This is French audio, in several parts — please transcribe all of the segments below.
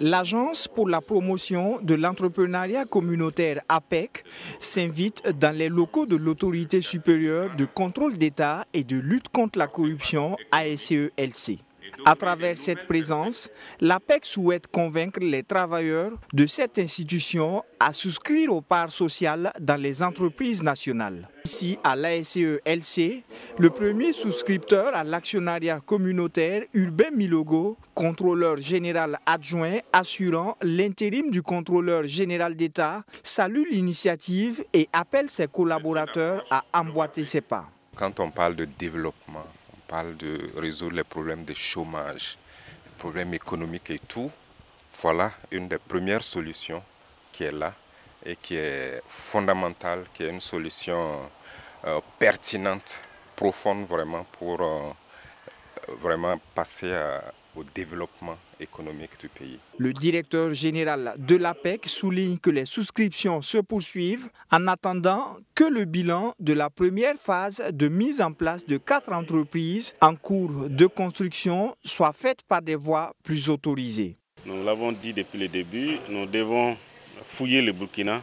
L'Agence pour la promotion de l'entrepreneuriat communautaire APEC s'invite dans les locaux de l'Autorité supérieure de contrôle d'État et de lutte contre la corruption ASCE-LC. À travers cette présence, l'APEC souhaite convaincre les travailleurs de cette institution à souscrire aux parts sociales dans les entreprises nationales. Ici, à l'ASCE-LC, le premier souscripteur à l'actionnariat communautaire, Urbain Milogo, contrôleur général adjoint assurant l'intérim du contrôleur général d'État, salue l'initiative et appelle ses collaborateurs à emboîter ses pas. Quand on parle de développement, on parle de résoudre les problèmes de chômage, les problèmes économiques et tout, voilà une des premières solutions qui est là et qui est fondamentale, qui est une solution pertinente, profonde vraiment pour vraiment passer au développement économique du pays. Le directeur général de l'APEC souligne que les souscriptions se poursuivent en attendant que le bilan de la première phase de mise en place de 4 entreprises en cours de construction soit fait par des voies plus autorisées. Nous l'avons dit depuis le début, nous devons fouiller le Burkina,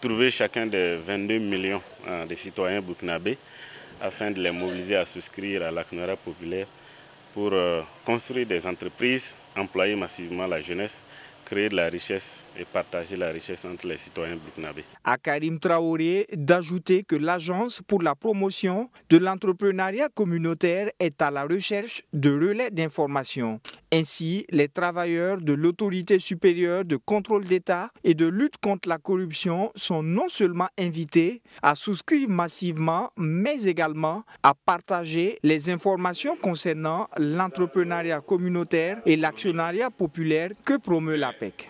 trouver chacun des 22 millions de citoyens burkinabés afin de les mobiliser à souscrire à l'actionnariat populaire pour construire des entreprises, employer massivement la jeunesse, créer de la richesse et partager la richesse entre les citoyens burkinabés. À Karim Traoré d'ajouter que l'Agence pour la promotion de l'entrepreneuriat communautaire est à la recherche de relais d'information. Ainsi, les travailleurs de l'Autorité supérieure de contrôle d'État et de lutte contre la corruption sont non seulement invités à souscrire massivement, mais également à partager les informations concernant l'entrepreneuriat communautaire et l'actionnariat populaire que promeut l'APEC.